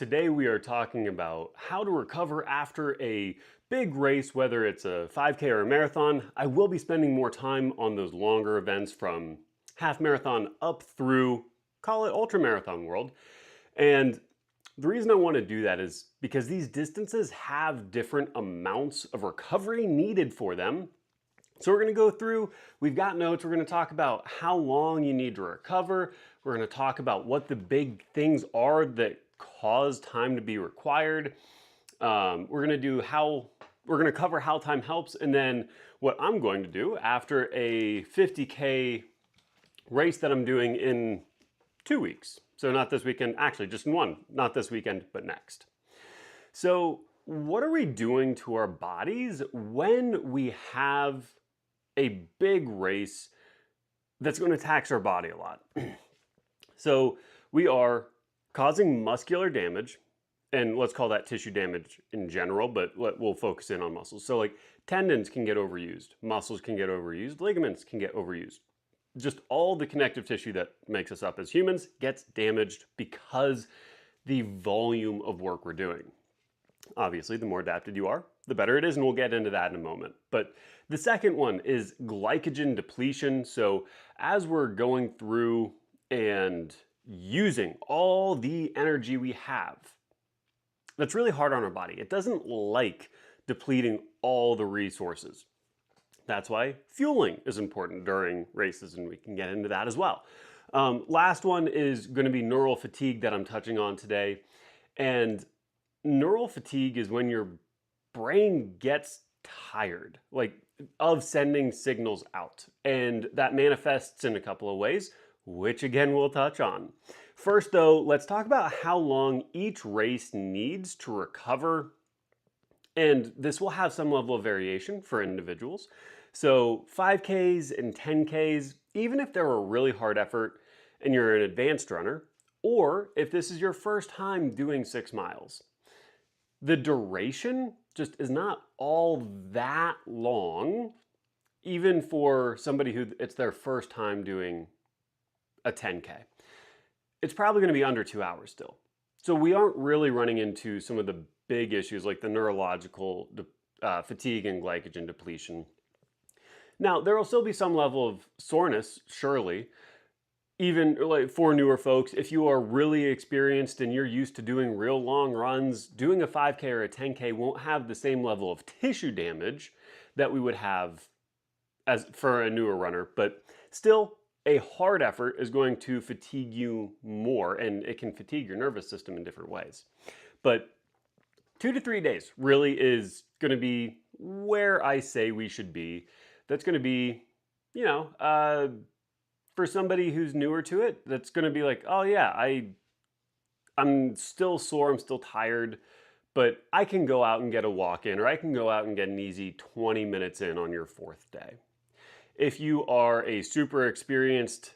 Today we are talking about how to recover after a big race, whether it's a 5K or a marathon. I will be spending more time on those longer events from half marathon up through, call it ultra marathon world. And the reason I want to do that is because these distances have different amounts of recovery needed for them. So we're going to go through, we've got notes, we're going to talk about how long you need to recover. We're going to talk about what the big things are that cause time to be required. We're going to cover how time helps, and then what I'm going to do after a 50K race that I'm doing in 2 weeks. So not this weekend, actually just in one, not this weekend, but next. So what are we doing to our bodies when we have a big race that's going to tax our body a lot? So we are causing muscular damage, and let's call that tissue damage in general, but we'll focus in on muscles. So like tendons can get overused, muscles can get overused, ligaments can get overused. Just all the connective tissue that makes us up as humans gets damaged because the volume of work we're doing. Obviously, the more adapted you are, the better it is, and we'll get into that in a moment. But the second one is glycogen depletion. So as we're going through and using all the energy we have, that's really hard on our body. It doesn't like depleting all the resources. That's why fueling is important during races, and we can get into that as well. Last one is going to be neural fatigue that I'm touching on today. And neural fatigue is when your brain gets tired, like of sending signals out. And that manifests in a couple of ways, which again we'll touch on. First though, let's talk about how long each race needs to recover. And this will have some level of variation for individuals. So 5Ks and 10Ks, even if they're a really hard effort and you're an advanced runner, or if this is your first time doing 6 miles, the duration just is not all that long, even for somebody who it's their first time doing a 10K. It's probably going to be under 2 hours still. So we aren't really running into some of the big issues like the neurological fatigue and glycogen depletion. Now, there will still be some level of soreness, surely, even like for newer folks. If you are really experienced and you're used to doing real long runs, doing a 5K or a 10K won't have the same level of tissue damage that we would have as for a newer runner, but still a hard effort is going to fatigue you more, and it can fatigue your nervous system in different ways. But 2 to 3 days really is going to be where I say we should be. That's going to be, for somebody who's newer to it, that's going to be like, oh yeah, I'm still sore, I'm still tired, but I can go out and get a walk in, or I can go out and get an easy 20 minutes in on your 4th day. If you are a super experienced,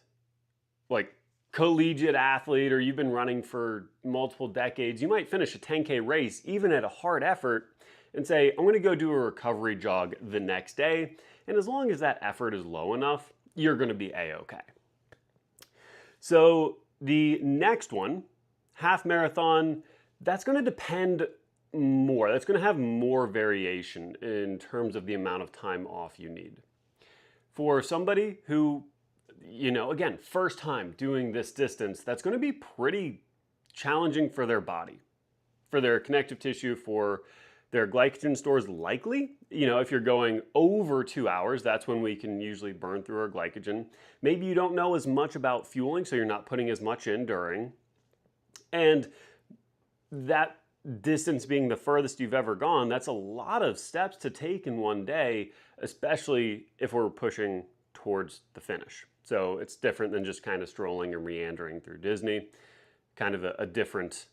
like collegiate athlete, or you've been running for multiple decades, you might finish a 10K race, even at a hard effort, and say, I'm going to go do a recovery jog the next day. And as long as that effort is low enough, you're going to be A-okay. So the next one, half marathon, that's going to depend more. That's going to have more variation in terms of the amount of time off you need. For somebody who, again, first time doing this distance, that's going to be pretty challenging for their body, for their connective tissue, for their glycogen stores likely. If you're going over 2 hours, that's when we can usually burn through our glycogen. Maybe you don't know as much about fueling, so you're not putting as much in during. And that distance being the furthest you've ever gone, that's a lot of steps to take in one day, especially if we're pushing towards the finish. So it's different than just kind of strolling or meandering through Disney, kind of a different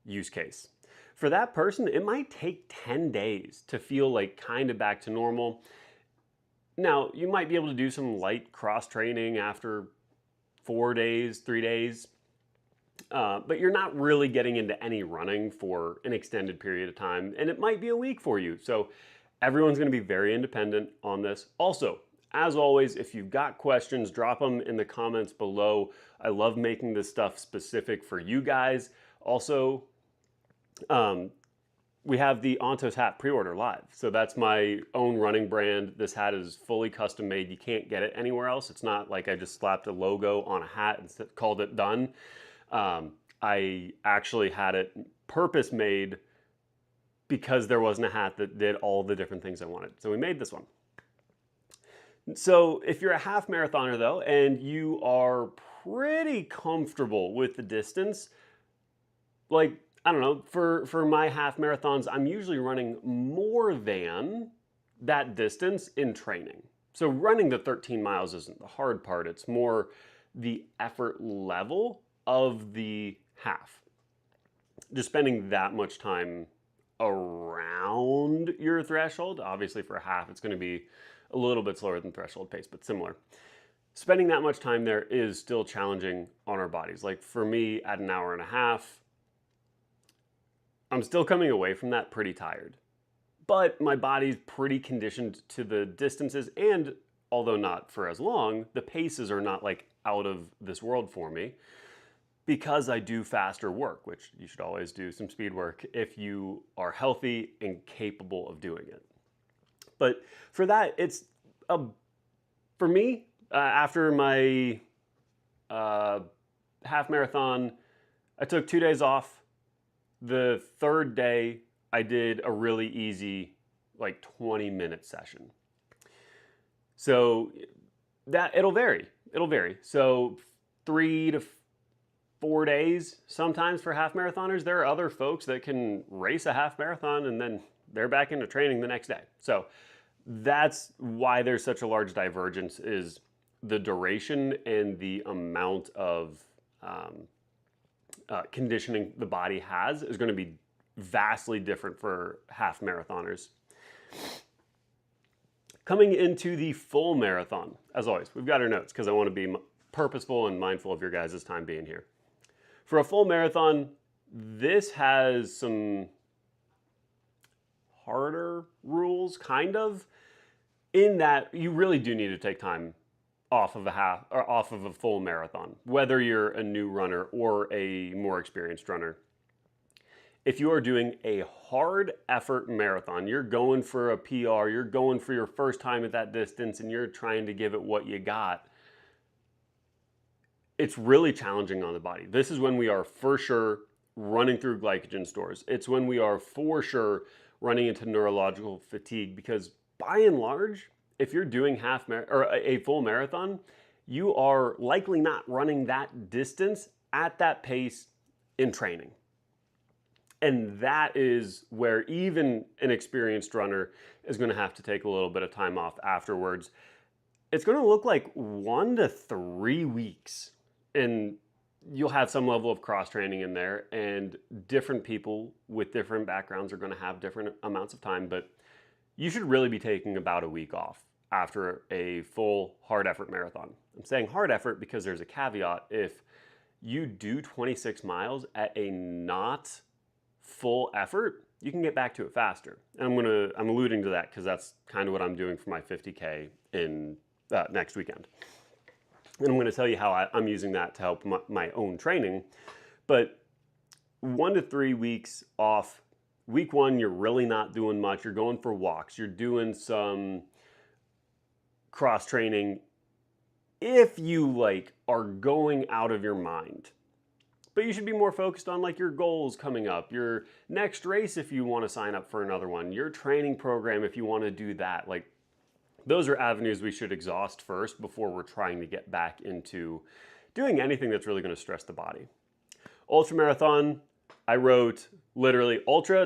use case. For that person, it might take 10 days to feel like kind of back to normal. Now, you might be able to do some light cross training after 4 days, 3 days, but you're not really getting into any running for an extended period of time, and it might be a week for you. So everyone's going to be very independent on this. Also, as always, if you've got questions, drop them in the comments below. I love making this stuff specific for you guys. Also, We have the Ontos hat pre-order live. So that's my own running brand. This hat is fully custom made. You can't get it anywhere else. It's not like I just slapped a logo on a hat and called it done. I actually had it purpose made because there wasn't a hat that did all the different things I wanted. So we made this one. So if you're a half marathoner though, and you are pretty comfortable with the distance, like, I don't know, for my half marathons, I'm usually running more than that distance in training. So running the 13 miles isn't the hard part. It's more the effort level of the half. Just spending that much time around your threshold. Obviously for a half, it's going to be a little bit slower than threshold pace, but similar. Spending that much time there is still challenging on our bodies. Like for me, at an hour and a half, I'm still coming away from that pretty tired. But my body's pretty conditioned to the distances, and although not for as long, the paces are not like out of this world for me because I do faster work, which you should always do some speed work if you are healthy and capable of doing it. But for that, it's for me, after my half marathon, I took 2 days off. The third day, I did a really easy, like 20-minute session. So that it'll vary. It'll vary. So 3 to 4 days sometimes for half marathoners. There are other folks that can race a half marathon and then they're back into training the next day. So that's why there's such a large divergence, is the duration and the amount of conditioning the body has is going to be vastly different for half marathoners. Coming into the full marathon, as always, we've got our notes because I want to be purposeful and mindful of your guys' time being here. For a full marathon, this has some harder rules, kind of, in that you really do need to take time off of a half or off of a full marathon, whether you're a new runner or a more experienced runner. If you are doing a hard effort marathon, you're going for a PR, you're going for your first time at that distance, and you're trying to give it what you got, it's really challenging on the body. This is when we are for sure running through glycogen stores. It's when we are for sure running into neurological fatigue, because by and large, if you're doing a full marathon, you are likely not running that distance at that pace in training. And that is where even an experienced runner is going to have to take a little bit of time off afterwards. It's going to look like 1 to 3 weeks, and you'll have some level of cross training in there, and different people with different backgrounds are going to have different amounts of time, but you should really be taking about a week off after a full hard effort marathon. I'm saying hard effort because there's a caveat. If you do 26 miles at a not full effort, you can get back to it faster. And I'm alluding to that because that's kind of what I'm doing for my 50K in next weekend. And I'm going to tell you how I'm using that to help my own training. But 1 to 3 weeks off. Week 1, you're really not doing much. You're going for walks. You're doing some cross training if you are going out of your mind. But you should be more focused on your goals coming up, your next race if you want to sign up for another one, your training program if you want to do that. Those are avenues we should exhaust first before we're trying to get back into doing anything that's really going to stress the body. Ultramarathon, I wrote literally ultra ...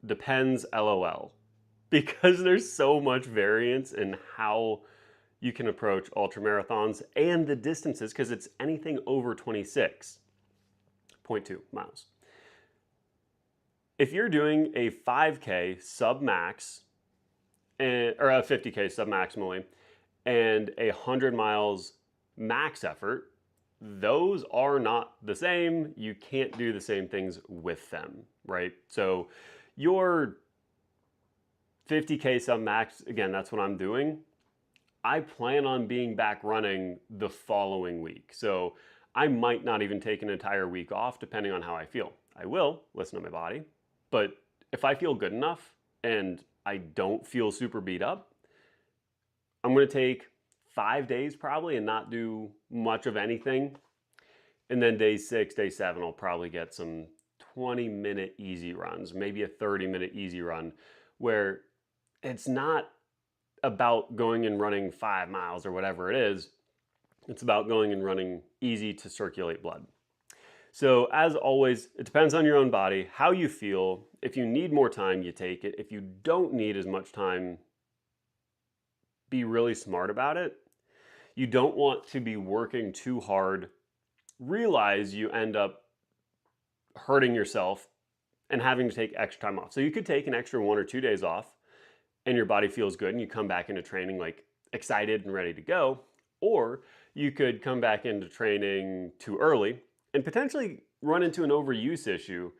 depends LOL, because there's so much variance in how you can approach ultramarathons and the distances, because it's anything over 26.2 miles. If you're doing a 5K sub-max, or a 50K sub-maximally, and 100 miles max effort, those are not the same. You can't do the same things with them, right? So your 50K sub-max, again, that's what I'm doing. I plan on being back running the following week. So I might not even take an entire week off depending on how I feel. I will listen to my body. But if I feel good enough and I don't feel super beat up, I'm going to take 5 days probably and not do much of anything. And then day 6, day 7, I'll probably get some 20-minute easy runs, maybe a 30-minute easy run where it's not about going and running 5 miles or whatever it is. It's about going and running easy to circulate blood. So as always, it depends on your own body, how you feel. If you need more time, you take it. If you don't need as much time, be really smart about it. You don't want to be working too hard, realize you end up hurting yourself and having to take extra time off. So you could take an extra 1 or 2 days off and your body feels good and you come back into training like excited and ready to go. Or you could come back into training too early and potentially run into an overuse issue,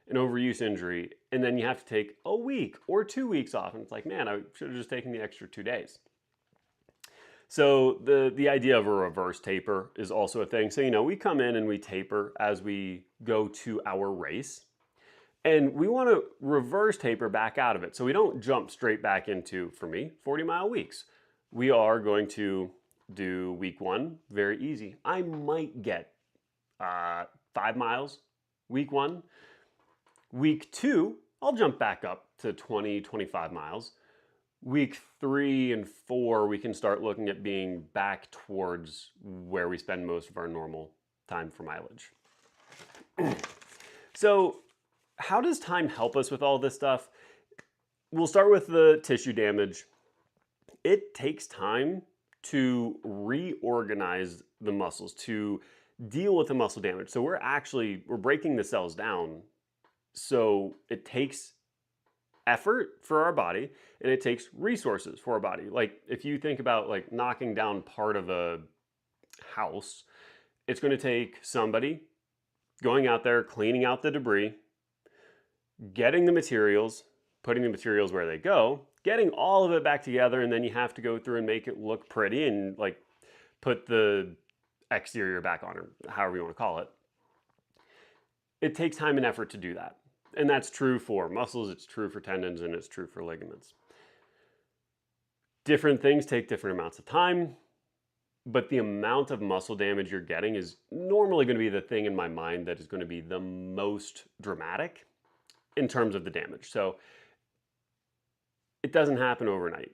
an overuse injury, and then you have to take a week or 2 weeks off. And it's like, man, I should have just taken the extra 2 days. So the idea of a reverse taper is also a thing. So, we come in and we taper as we go to our race. And we want to reverse taper back out of it. So we don't jump straight back into, for me, 40-mile weeks. We are going to do week 1, very easy. I might get 5 miles week 1. Week 2, I'll jump back up to 20, 25 miles. Week 3 and 4, we can start looking at being back towards where we spend most of our normal time for mileage. So how does time help us with all this stuff? We'll start with the tissue damage. It takes time to reorganize the muscles, to deal with the muscle damage. So we're breaking the cells down. So it takes effort for our body and it takes resources for our body. Like if you think about like knocking down part of a house, it's going to take somebody going out there, cleaning out the debris, getting the materials, putting the materials where they go, getting all of it back together, and then you have to go through and make it look pretty and like put the exterior back on, or however you want to call it. It takes time and effort to do that. And that's true for muscles, it's true for tendons, and it's true for ligaments. Different things take different amounts of time, but the amount of muscle damage you're getting is normally going to be the thing in my mind that is going to be the most dramatic in terms of the damage. So it doesn't happen overnight.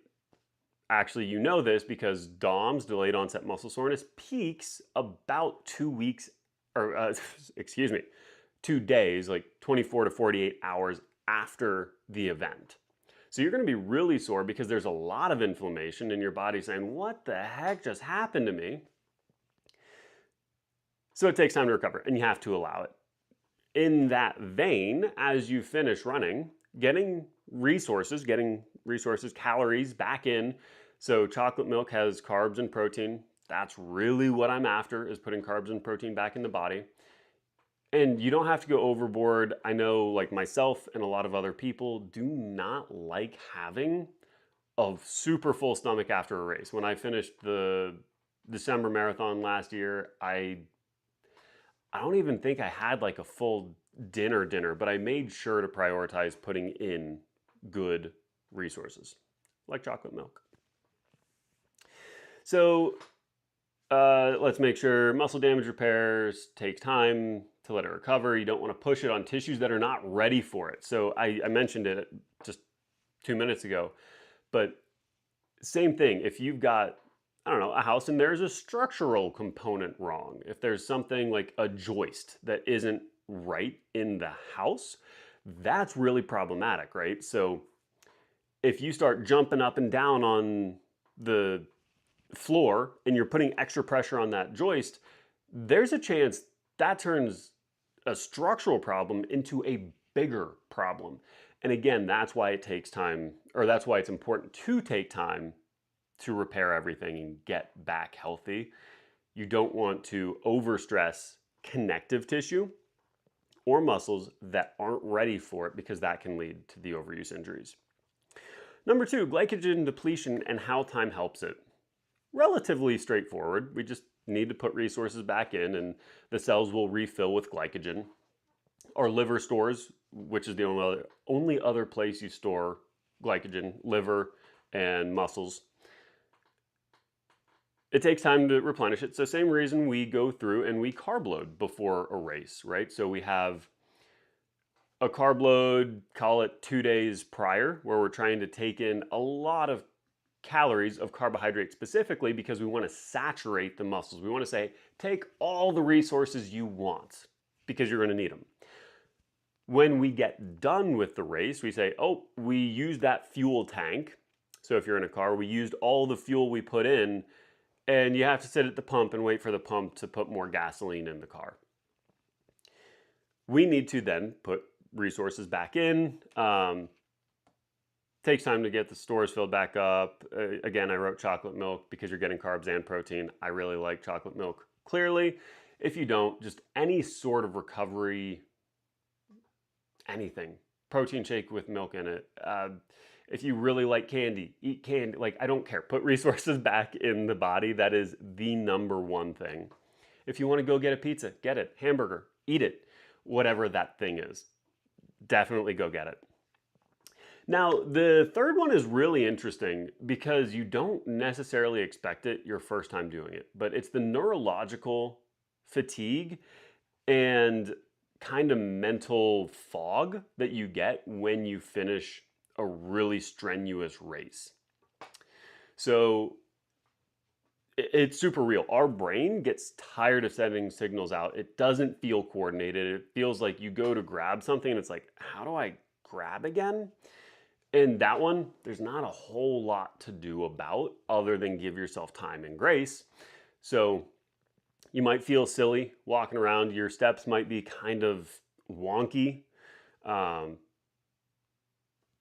Actually, you know this because DOMS, delayed onset muscle soreness, peaks about 2 weeks, or 2 days, like 24 to 48 hours after the event. So you're going to be really sore because there's a lot of inflammation in your body saying, what the heck just happened to me? So it takes time to recover and you have to allow it. In that vein, as you finish running, getting resources, calories back in. So chocolate milk has carbs and protein. That's really what I'm after, is putting carbs and protein back in the body. And you don't have to go overboard. I know like myself and a lot of other people do not like having a super full stomach after a race. When I finished the December marathon last year, I don't even think I had like a full dinner, but I made sure to prioritize putting in good resources like chocolate milk. So let's make sure muscle damage repairs takes time to let it recover. You don't want to push it on tissues that are not ready for it. So I mentioned it just 2 minutes ago, but same thing. If you've got, I don't know, a house and there's a structural component wrong, if there's something like a joist that isn't right in the house, that's really problematic, right? So if you start jumping up and down on the floor and you're putting extra pressure on that joist, there's a chance that turns a structural problem into a bigger problem. And again, that's why it takes time, or that's why it's important to take time to repair everything and get back healthy. You don't want to overstress connective tissue or muscles that aren't ready for it, because that can lead to the overuse injuries. Number 2, glycogen depletion and how time helps it. Relatively straightforward. We just need to put resources back in and the cells will refill with glycogen. Our liver stores, which is the only other place you store glycogen, liver and muscles. It takes time to replenish it. So same reason we go through and we carb load before a race, right? So we have a carb load, call it 2 days prior, where we're trying to take in a lot of calories of carbohydrate specifically because we want to saturate the muscles. We want to say, take all the resources you want because you're going to need them. When we get done with the race, we say, oh, we used that fuel tank. So if you're in a car, we used all the fuel we put in, and you have to sit at the pump and wait for the pump to put more gasoline in the car. We need to then put resources back in. Takes time to get the stores filled back up. Again, I wrote chocolate milk because you're getting carbs and protein. I really like chocolate milk, clearly. If you don't, just any sort of recovery, anything. Protein shake with milk in it. If you really like candy, eat candy. Like, I don't care. Put resources back in the body. That is the number one thing. If you want to go get a pizza, get it. Hamburger, eat it. Whatever that thing is, definitely go get it. Now, the third one is really interesting because you don't necessarily expect it your first time doing it, but it's the neurological fatigue and kind of mental fog that you get when you finish a really strenuous race. So it's super real. Our brain gets tired of sending signals out. It doesn't feel coordinated. It feels like you go to grab something and it's like, how do I grab again? And that one, there's not a whole lot to do about other than give yourself time and grace. So you might feel silly walking around. Your steps might be kind of wonky.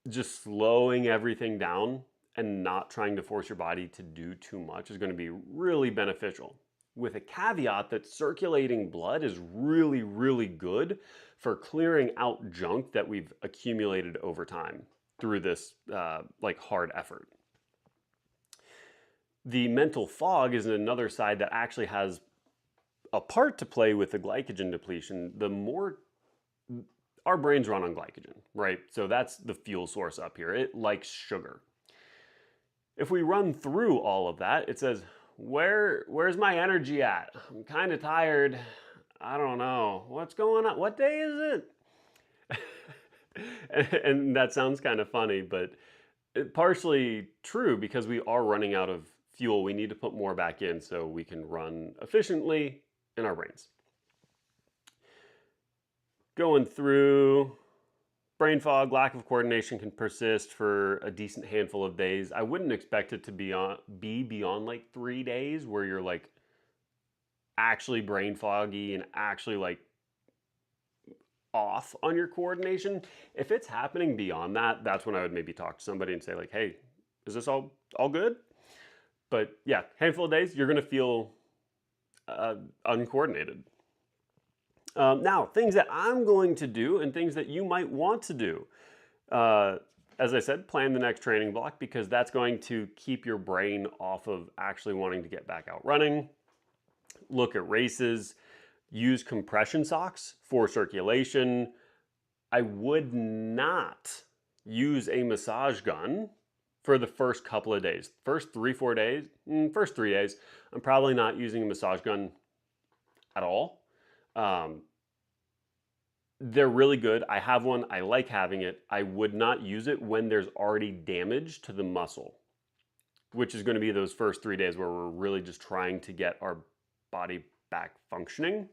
Just slowing everything down and not trying to force your body to do too much is going to be really beneficial. With a caveat that circulating blood is really, really good for clearing out junk that we've accumulated over time through this like hard effort. The mental fog is another side that actually has a part to play with the glycogen depletion. The more our brains run on glycogen, right? So that's the fuel source up here. It likes sugar. If we run through all of that, it says, where's my energy at? I'm kind of tired. I don't know. What's going on? What day is it? And that sounds kind of funny, but partially true because we are running out of fuel. We need to put more back in so we can run efficiently in our brains. Going through brain fog, lack of coordination can persist for a decent handful of days. I wouldn't expect it to be beyond like 3 days where you're like actually brain foggy and actually like off on your coordination. If it's happening beyond that, that's when I would maybe talk to somebody and say like, hey, is this all good? But yeah, handful of days, you're gonna feel uncoordinated. Now, things that I'm going to do and things that you might want to do. As I said, plan the next training block because that's going to keep your brain off of actually wanting to get back out running. Look at races. Use compression socks for circulation. I would not use a massage gun for the first couple of days. First 3 days, I'm probably not using a massage gun at all. They're really good. I have one. I like having it. I would not use it when there's already damage to the muscle, which is going to be those first 3 days where we're really just trying to get our body back functioning.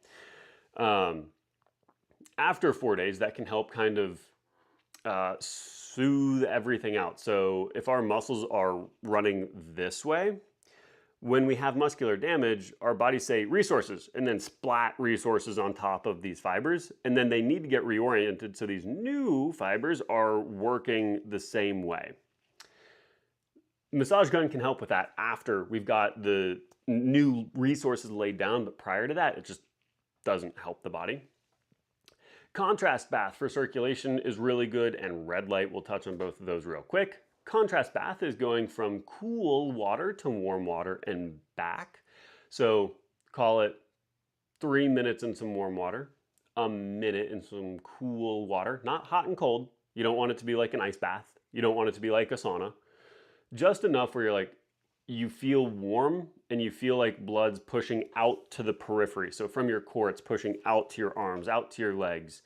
After 4 days, that can help kind of soothe everything out. So if our muscles are running this way, when we have muscular damage, our bodies say resources and then splat resources on top of these fibers. And then they need to get reoriented so these new fibers are working the same way. Massage gun can help with that after we've got the new resources laid down, but prior to that, it just doesn't help the body. Contrast bath for circulation is really good, and red light, we'll touch on both of those real quick. Contrast bath is going from cool water to warm water and back. So call it 3 minutes in some warm water, a minute in some cool water, not hot and cold. You don't want it to be like an ice bath. You don't want it to be like a sauna. Just enough where you're like, you feel warm and you feel like blood's pushing out to the periphery. So from your core, it's pushing out to your arms, out to your legs,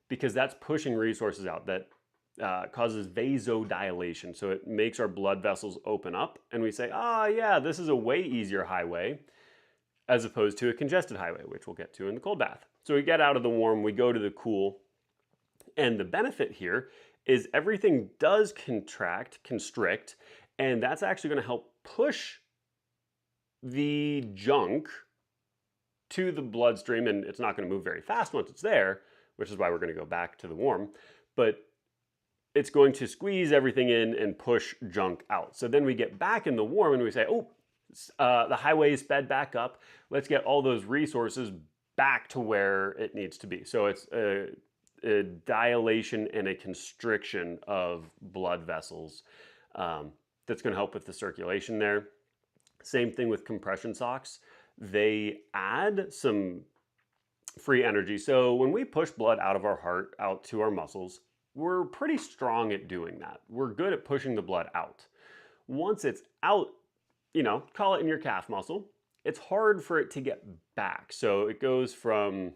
because that's pushing resources out. That causes vasodilation. So it makes our blood vessels open up, and we say, yeah, this is a way easier highway as opposed to a congested highway, which we'll get to in the cold bath. So we get out of the warm, we go to the cool, and the benefit here is everything does constrict, and that's actually going to help push the junk to the bloodstream, and it's not going to move very fast once it's there, which is why we're going to go back to the warm, but it's going to squeeze everything in and push junk out. So then we get back in the warm and we say, the highway is sped back up. Let's get all those resources back to where it needs to be. So it's a dilation and a constriction of blood vessels that's going to help with the circulation there. Same thing with compression socks. They add some free energy. So when we push blood out of our heart, out to our muscles, we're pretty strong at doing that. We're good at pushing the blood out. Once it's out, call it in your calf muscle, it's hard for it to get back. So it goes from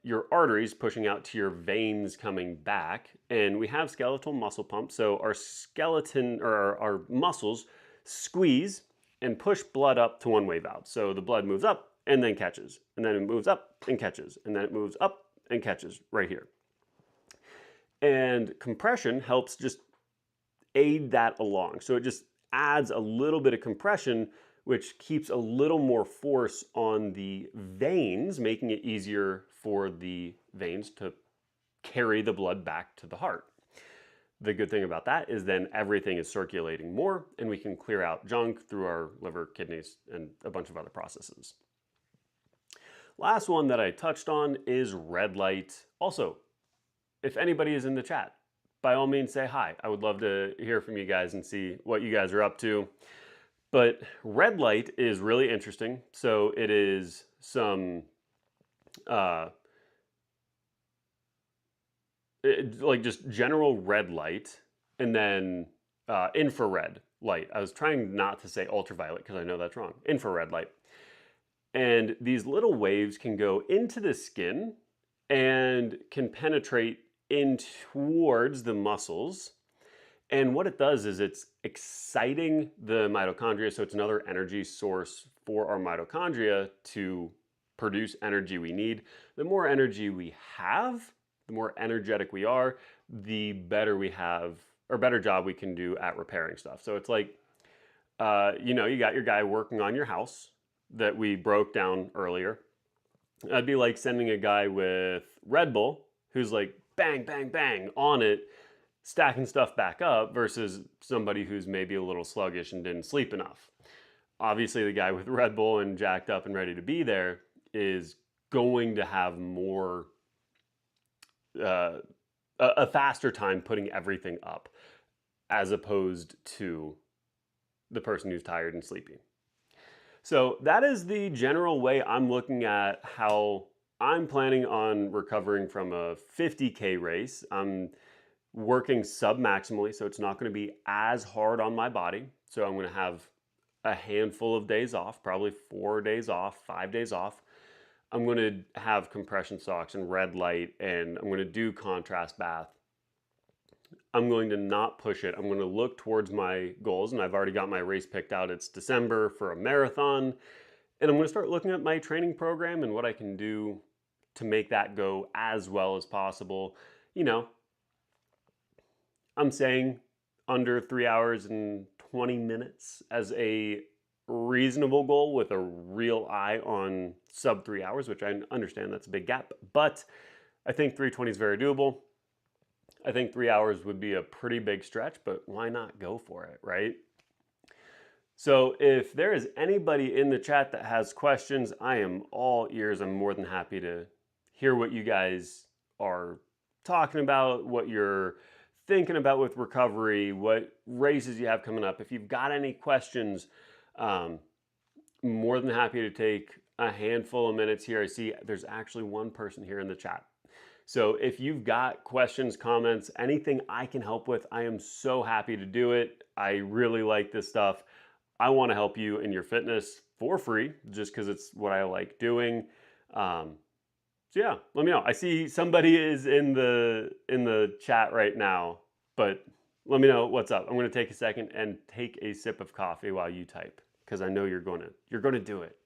your arteries pushing out to your veins coming back. And we have skeletal muscle pumps. So our skeleton or our muscles squeeze and push blood up to one-way valves. So the blood moves up and then catches, and then it moves up and catches, and then it moves up and catches right here. And compression helps just aid that along. So it just adds a little bit of compression, which keeps a little more force on the veins, making it easier for the veins to carry the blood back to the heart. The good thing about that is then everything is circulating more, and we can clear out junk through our liver, kidneys, and a bunch of other processes. Last one that I touched on is red light. Also, if anybody is in the chat, by all means say hi. I would love to hear from you guys and see what you guys are up to. But red light is really interesting. So it is some like just general red light, and then infrared light. I was trying not to say ultraviolet because I know that's wrong. Infrared light. And these little waves can go into the skin and can penetrate in towards the muscles. And what it does is it's exciting the mitochondria. So it's another energy source for our mitochondria to produce energy we need. The more energy we have, the more energetic we are, the better we have, or better job we can do at repairing stuff. So it's like, you got your guy working on your house that we broke down earlier. That'd be like sending a guy with Red Bull who's like bang, bang, bang on it, stacking stuff back up, versus somebody who's maybe a little sluggish and didn't sleep enough. Obviously, the guy with Red Bull and jacked up and ready to be there is going to have more, a faster time putting everything up, as opposed to the person who's tired and sleepy. So that is the general way I'm looking at how I'm planning on recovering from a 50K race. I'm working sub-maximally, so it's not going to be as hard on my body. So I'm going to have a handful of days off, probably 4 days off, 5 days off. I'm going to have compression socks and red light, and I'm going to do contrast bath. I'm going to not push it. I'm going to look towards my goals, and I've already got my race picked out. It's December for a marathon, and I'm going to start looking at my training program and what I can do to make that go as well as possible. I'm saying under 3 hours and 20 minutes as a reasonable goal, with a real eye on sub 3 hours, which I understand that's a big gap, but I think 3:20 is very doable. I think 3 hours would be a pretty big stretch, but why not go for it, right? So if there is anybody in the chat that has questions, I am all ears. I'm more than happy to hear what you guys are talking about, what you're thinking about with recovery, what races you have coming up. If you've got any questions, more than happy to take a handful of minutes here. I see there's actually one person here in the chat. So if you've got questions, comments, anything I can help with, I am so happy to do it. I really like this stuff. I want to help you in your fitness for free, just because it's what I like doing. So yeah, let me know. I see somebody is in the chat right now, but let me know what's up. I'm going to take a second and take a sip of coffee while you type, because I know you're going to do it.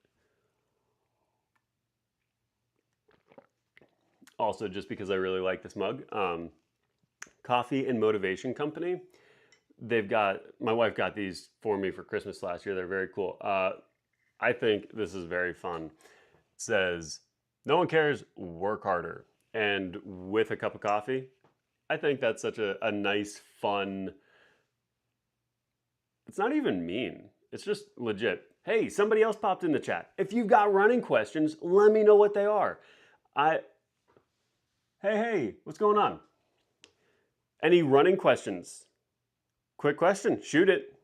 Also, just because I really like this mug, Coffee and Motivation Company. My wife got these for me for Christmas last year. They're very cool. I think this is very fun. It says, "No one cares, work harder." And with a cup of coffee, I think that's such a nice, fun. It's not even mean. It's just legit. Hey, somebody else popped in the chat. If you've got running questions, let me know what they are. Hey, what's going on? Any running questions? Quick question, shoot it.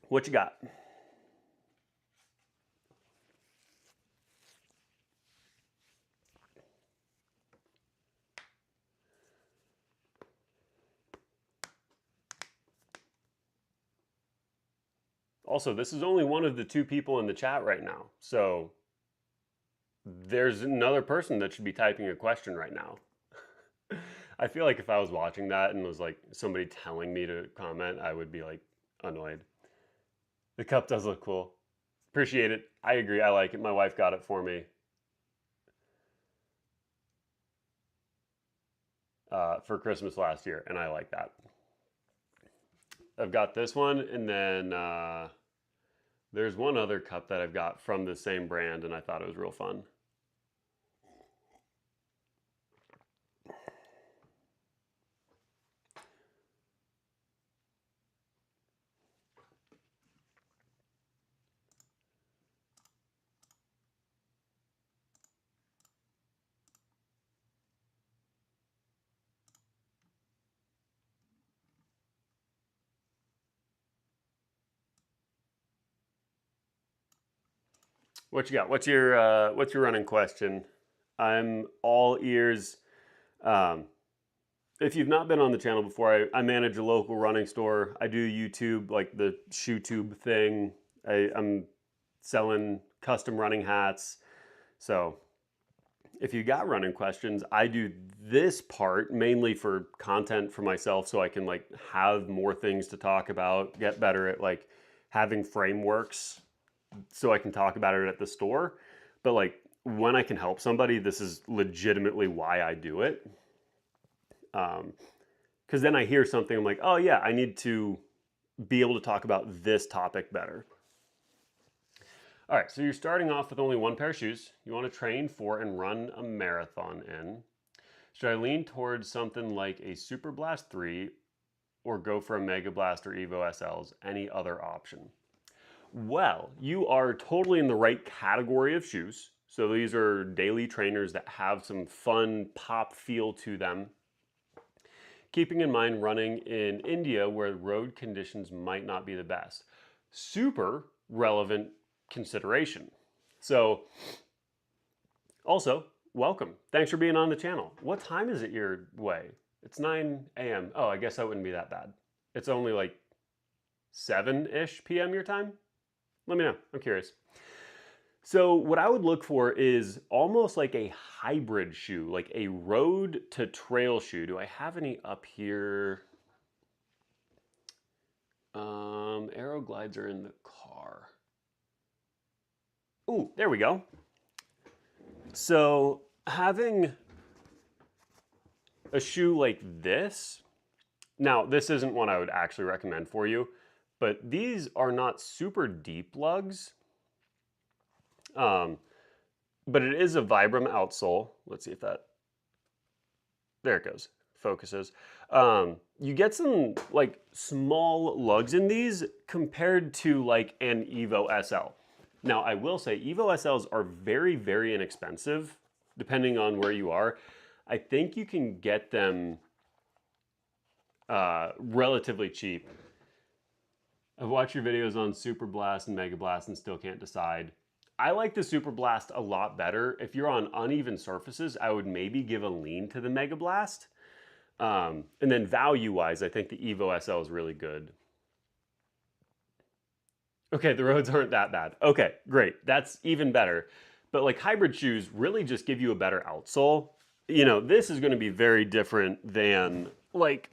What you got? Also, this is only one of the 2 people in the chat right now. So there's another person that should be typing a question right now. I feel like if I was watching that and was like somebody telling me to comment, I would be like annoyed. The cup does look cool. Appreciate it. I agree. I like it. My wife got it for me for Christmas last year, and I like that. I've got this one, and then there's one other cup that I've got from the same brand, and I thought it was real fun. What you got? What's your running question? I'm all ears. If you've not been on the channel before, I manage a local running store. I do YouTube, like the ShoeTube thing. I'm selling custom running hats. So if you got running questions, I do this part mainly for content for myself, so I can like have more things to talk about, get better at like having frameworks so I can talk about it at the store. But like when I can help somebody, this is legitimately why I do it. Because then I hear something, I'm like, oh yeah, I need to be able to talk about this topic better. All right, so you're starting off with only 1 pair of shoes. You want to train for and run a marathon in. Should I lean towards something like a Super Blast 3 or go for a Mega Blast or Evo SLs? Any other option? Well, you are totally in the right category of shoes. So these are daily trainers that have some fun pop feel to them. Keeping in mind running in India where road conditions might not be the best. Super relevant consideration. So also, welcome. Thanks for being on the channel. What time is it your way? It's 9 a.m. Oh, I guess that wouldn't be that bad. It's only like 7-ish p.m. your time? Let me know. I'm curious. So what I would look for is almost like a hybrid shoe, like a road to trail shoe. Do I have any up here? Aero glides are in the car. Ooh, there we go. So having a shoe like this, now this isn't one I would actually recommend for you, but these are not super deep lugs. But it is a Vibram outsole. Let's see if that, there it goes, focuses. You get some like small lugs in these compared to like an Evo SL. Now I will say Evo SLs are very, very inexpensive depending on where you are. I think you can get them relatively cheap. I've watched your videos on Super Blast and Mega Blast and still can't decide. I like the Super Blast a lot better. If you're on uneven surfaces, I would maybe give a lean to the Mega Blast. And then value-wise, I think the Evo SL is really good. Okay, the roads aren't that bad. Okay, great. That's even better. But like hybrid shoes really just give you a better outsole. You know, this is going to be very different than like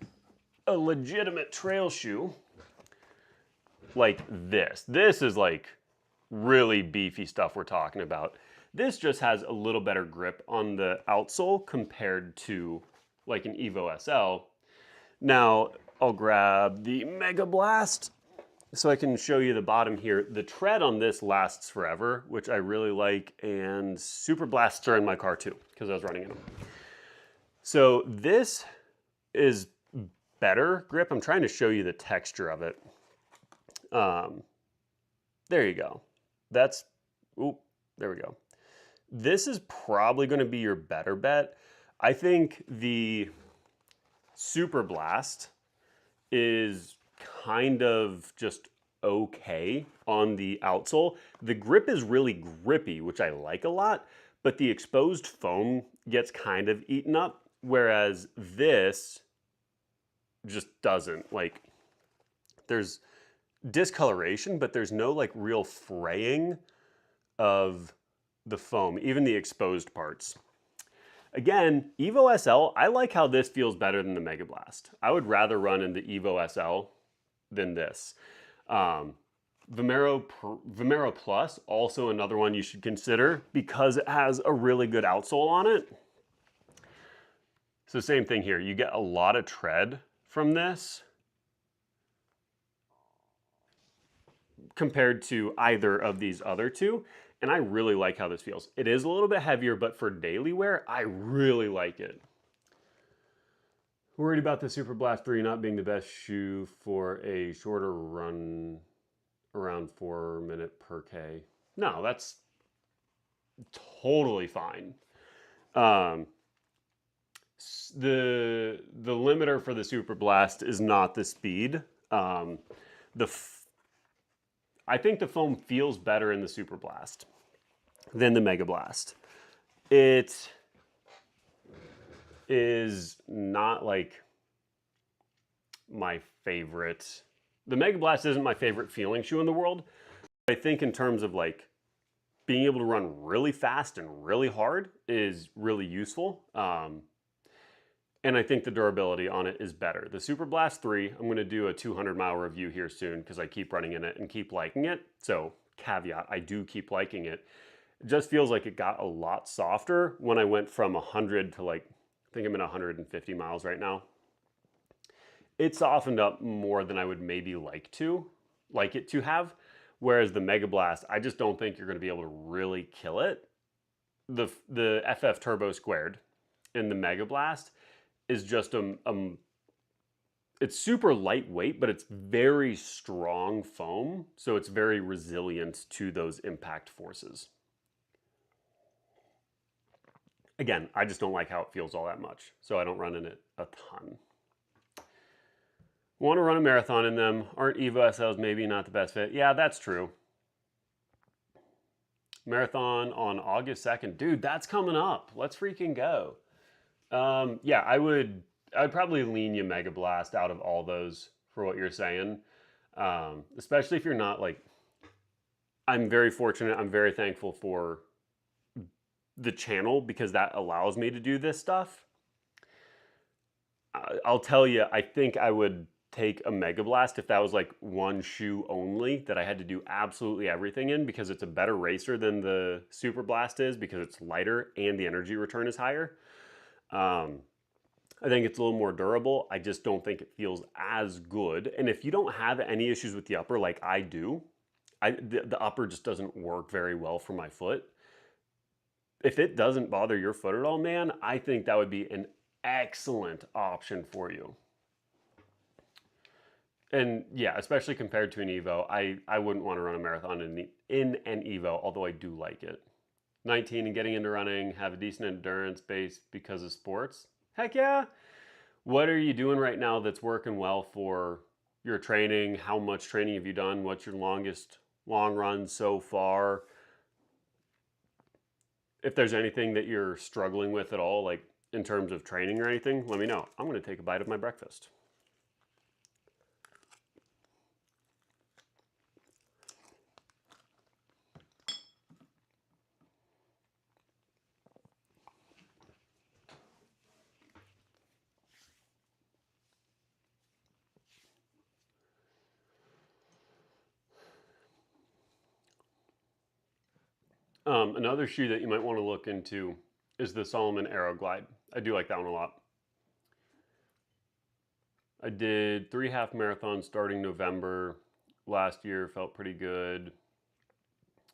a legitimate trail shoe like this. This is like really beefy stuff we're talking about. This just has a little better grip on the outsole compared to like an Evo SL. Now I'll grab the Mega Blast so I can show you the bottom here. The tread on this lasts forever, which I really like, and Super Blasts are in my car too, because I was running in them. So this is better grip. I'm trying to show you the texture of it. There you go. That's, oop, there we go. This is probably going to be your better bet. I think the Super Blast is kind of just okay on the outsole. The grip is really grippy, which I like a lot, but the exposed foam gets kind of eaten up, whereas this just doesn't. Like, there's discoloration, but there's no like real fraying of the foam, even the exposed parts. Again, Evo SL, I like how this feels better than the Mega Blast. I would rather run in the Evo SL than this. Vomero Plus, also another one you should consider because it has a really good outsole on it. So same thing here, you get a lot of tread from this compared to either of these other two. And I really like how this feels. It is a little bit heavier, but for daily wear, I really like it. Worried about the Super Blast 3 not being the best shoe for a shorter run around 4 minutes per K. No, that's totally fine. The limiter for the Super Blast is not the speed. I think the foam feels better in the Super Blast than the Mega Blast. It is not like my favorite. The Mega Blast isn't my favorite feeling shoe in the world. I think in terms of like being able to run really fast and really hard is really useful. And I think the durability on it is better. The Super Blast 3, I'm gonna do a 200-mile review here soon because I keep running in it and keep liking it. So caveat, I do keep liking it. It just feels like it got a lot softer when I went from 100 to like, I think I'm at 150 miles right now. It softened up more than I would maybe like it to have. Whereas the Mega Blast, I just don't think you're gonna be able to really kill it. The FF Turbo Squared in the Mega Blast is just it's super lightweight, but it's very strong foam, so it's very resilient to those impact forces. Again, I just don't like how it feels all that much, so I don't run in it a ton. Want to run a marathon in them. Aren't Evo SLs maybe not the best fit? Yeah, that's true. Marathon on August 2nd. Dude, that's coming up. Let's freaking go. Yeah, I'd probably lean you Mega Blast out of all those for what you're saying. Especially if you're not like, I'm very fortunate, I'm very thankful for the channel because that allows me to do this stuff. I'll tell you, I think I would take a Mega Blast if that was like one shoe only that I had to do absolutely everything in because it's a better racer than the Super Blast is because it's lighter and the energy return is higher. I think it's a little more durable. I just don't think it feels as good. And if you don't have any issues with the upper like I do, the upper just doesn't work very well for my foot. If it doesn't bother your foot at all, man, I think that would be an excellent option for you. And yeah, especially compared to an Evo, I wouldn't want to run a marathon in an Evo, although I do like it. 19 and getting into running, have a decent endurance base because of sports. Heck yeah. What are you doing right now that's working well for your training. How much training have you done? What's your longest long run so far? If there's anything that you're struggling with at all, like in terms of training or anything, let me know. I'm going to take a bite of my breakfast. Another shoe that you might want to look into is the Salomon Aero Glide. I do like that one a lot. I did 3 half marathons starting November last year, felt pretty good.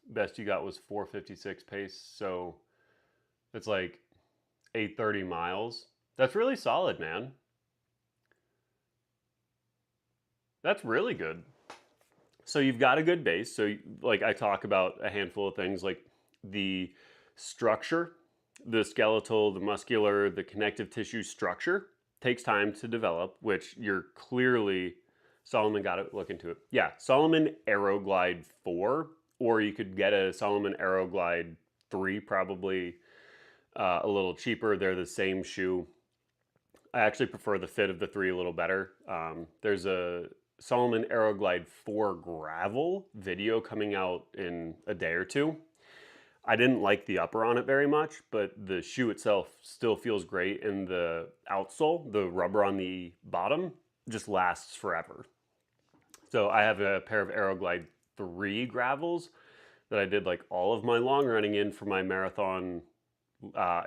Best you got was 4:56 pace, so it's like 8:30 miles. That's really solid, man. That's really good. So you've got a good base. So like I talk about a handful of things like the structure, the skeletal, the muscular, the connective tissue structure takes time to develop, which you're clearly, Salomon got to look into it. Yeah, Salomon Aeroglide 4, or you could get a Salomon Aeroglide 3, probably a little cheaper. They're the same shoe. I actually prefer the fit of the 3 a little better. There's a Salomon Aeroglide 4 gravel video coming out in a day or two. I didn't like the upper on it very much, but the shoe itself still feels great, and the outsole, the rubber on the bottom, just lasts forever. So I have a pair of Aeroglide 3 gravels that I did like all of my long running in for my marathon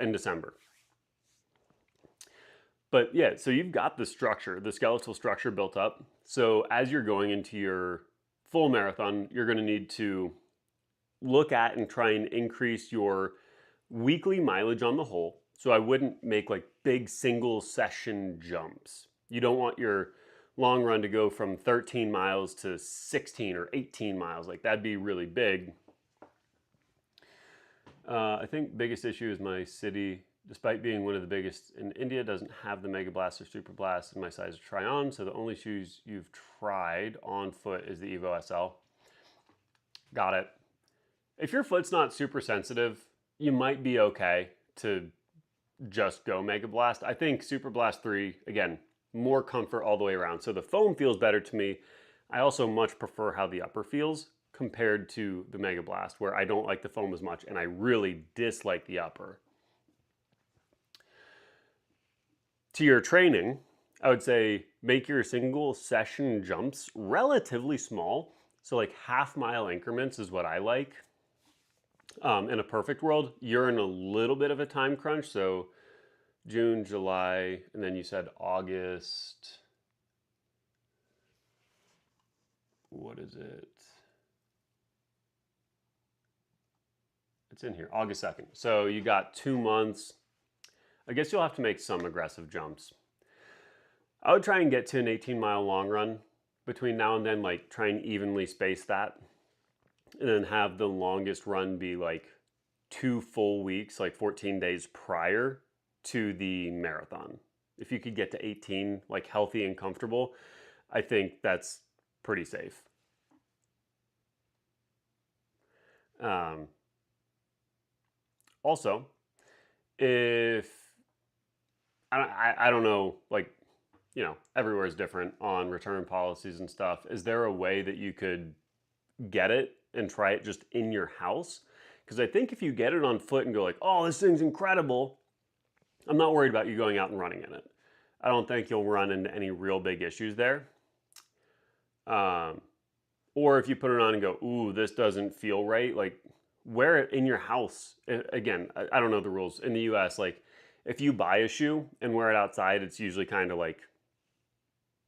in December. But yeah, so you've got the structure, the skeletal structure built up. So as you're going into your full marathon, you're going to need to look at and try and increase your weekly mileage on the whole. So I wouldn't make like big single session jumps. You don't want your long run to go from 13 miles to 16 or 18 miles. Like that'd be really big. I think biggest issue is my city, despite being one of the biggest in India, doesn't have the Mega Blast or Super Blast in my size to try on. So the only shoes you've tried on foot is the Evo SL. Got it. If your foot's not super sensitive, you might be okay to just go Mega Blast. I think Super Blast 3, again, more comfort all the way around. So the foam feels better to me. I also much prefer how the upper feels compared to the Mega Blast, where I don't like the foam as much and I really dislike the upper. To your training, I would say make your single session jumps relatively small. So like half-mile increments is what I like. In a perfect world, you're in a little bit of a time crunch. So June, July, and then you said August. What is it? It's in here, August 2nd. So you got 2 months. I guess you'll have to make some aggressive jumps. I would try and get to an 18-mile long run between now and then, like try and evenly space that. And then have the longest run be like 2 full weeks, like 14 days prior to the marathon. If you could get to 18, like healthy and comfortable, I think that's pretty safe. Also, if I don't know, like, you know, everywhere is different on return policies and stuff. Is there a way that you could get it and try it just in your house? Because I think if you get it on foot and go like, oh, this thing's incredible, I'm not worried about you going out and running in it. I don't think you'll run into any real big issues there. Or if you put it on and go, ooh, this doesn't feel right, like wear it in your house. Again, I don't know the rules. In the US, like if you buy a shoe and wear it outside, it's usually kind of like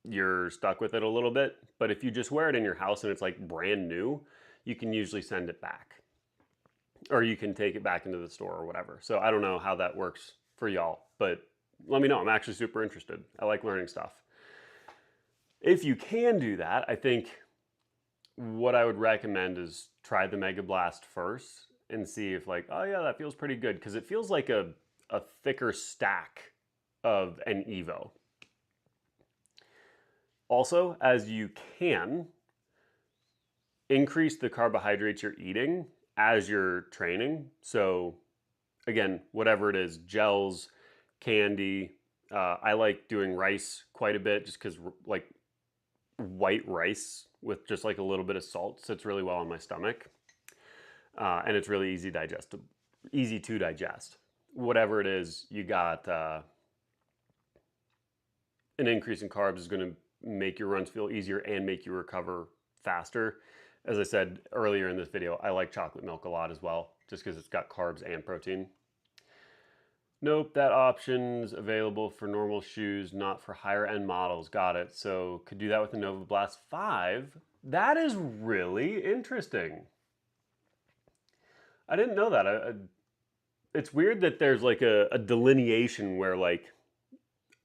you're stuck with it a little bit. But if you just wear it in your house and it's like brand new, you can usually send it back. Or you can take it back into the store or whatever. So I don't know how that works for y'all, but let me know. I'm actually super interested. I like learning stuff. If you can do that, I think what I would recommend is try the Mega Blast first and see if like, oh yeah, that feels pretty good. Because it feels like a thicker stack of an Evo. Also, as you can, increase the carbohydrates you're eating as you're training. So again, whatever it is, gels, candy. I like doing rice quite a bit just because like white rice with just like a little bit of salt sits really well on my stomach. And it's really easy to digest. Whatever it is, you got an increase in carbs is going to make your runs feel easier and make you recover faster. As I said earlier in this video, I like chocolate milk a lot as well, just because it's got carbs and protein. Nope, that option's available for normal shoes, not for higher end models. Got it. So could do that with the Nova Blast 5. That is really interesting. I didn't know that. It's weird that there's like a delineation where like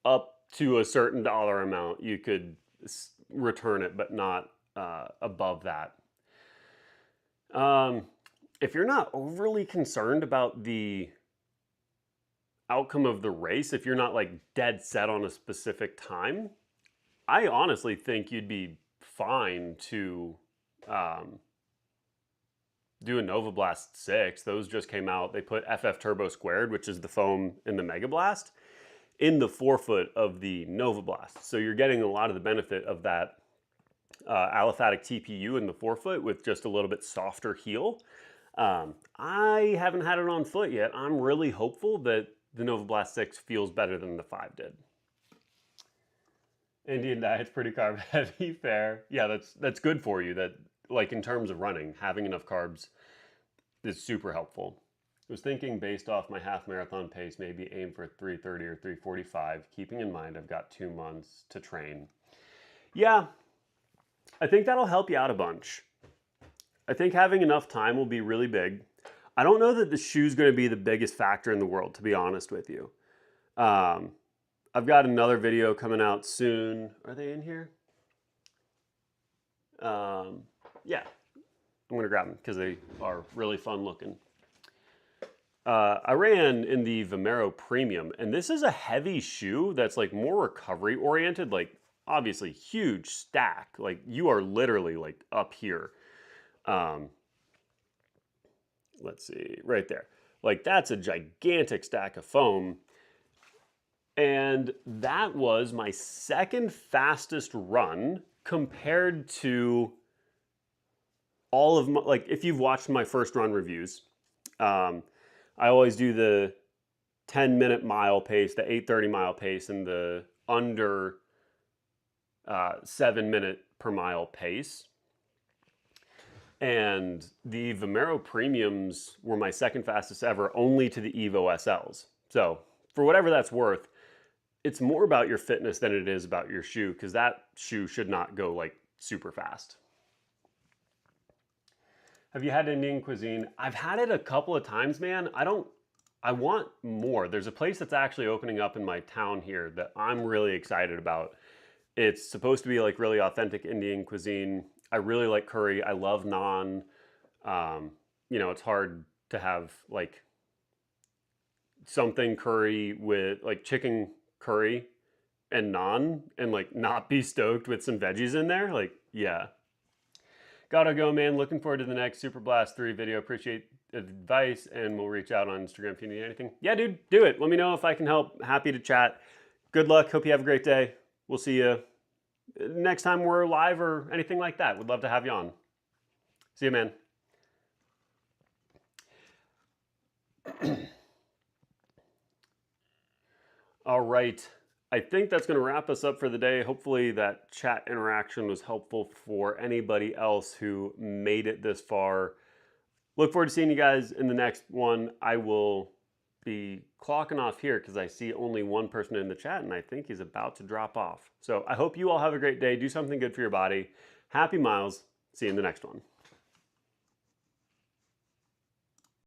up to a certain dollar amount you could return it, but not above that. If you're not overly concerned about the outcome of the race, if you're not like dead set on a specific time, I honestly think you'd be fine to do a Nova Blast 6. Those just came out. They put FF Turbo Squared, which is the foam in the Mega Blast, in the forefoot of the Nova Blast. So you're getting a lot of the benefit of that aliphatic TPU in the forefoot with just a little bit softer heel. I haven't had it on foot yet. I'm really hopeful that the Nova Blast 6 feels better than the 5 did. Indian diet's pretty carb heavy, fair. Yeah, that's good for you. That, like, in terms of running, having enough carbs is super helpful. I was thinking based off my half marathon pace, maybe aim for 3:30 or 3:45, keeping in mind I've got 2 months to train. Yeah, I think that'll help you out a bunch. I think having enough time will be really big. I don't know that the shoe's going to be the biggest factor in the world, to be honest with you. I've got another video coming out soon. Are they in here? Yeah, I'm going to grab them because they are really fun looking. I ran in the Vomero Premium, and this is a heavy shoe that's like more recovery oriented, like obviously huge stack. Like you are literally like up here. Let's see, right there. Like that's a gigantic stack of foam. And that was my second fastest run compared to all of my, like if you've watched my first run reviews, I always do the 10-minute mile pace, the 8:30 mile pace, and the under 7-minute per mile pace. And the Vomero Premiums were my second fastest ever, only to the Evo SLs. So for whatever that's worth, it's more about your fitness than it is about your shoe, because that shoe should not go like super fast. Have you had Indian cuisine? I've had it a couple of times, man. I want more. There's a place that's actually opening up in my town here that I'm really excited about. It's supposed to be like really authentic Indian cuisine. I really like curry. I love naan. You know, it's hard to have like something curry with like chicken curry and naan and like not be stoked with some veggies in there. Like, yeah. Gotta go, man. Looking forward to the next Super Blast 3 video. Appreciate advice, and we'll reach out on Instagram if you need anything. Yeah, dude, do it. Let me know if I can help. Happy to chat. Good luck. Hope you have a great day. We'll see you next time we're live or anything like that. Would love to have you on. See you, man. All right. I think that's going to wrap us up for the day. Hopefully that chat interaction was helpful for anybody else who made it this far. Look forward to seeing you guys in the next one. I will be clocking off here because I see only one person in the chat and I think he's about to drop off. So I hope you all have a great day. Do something good for your body. Happy miles. See you in the next one.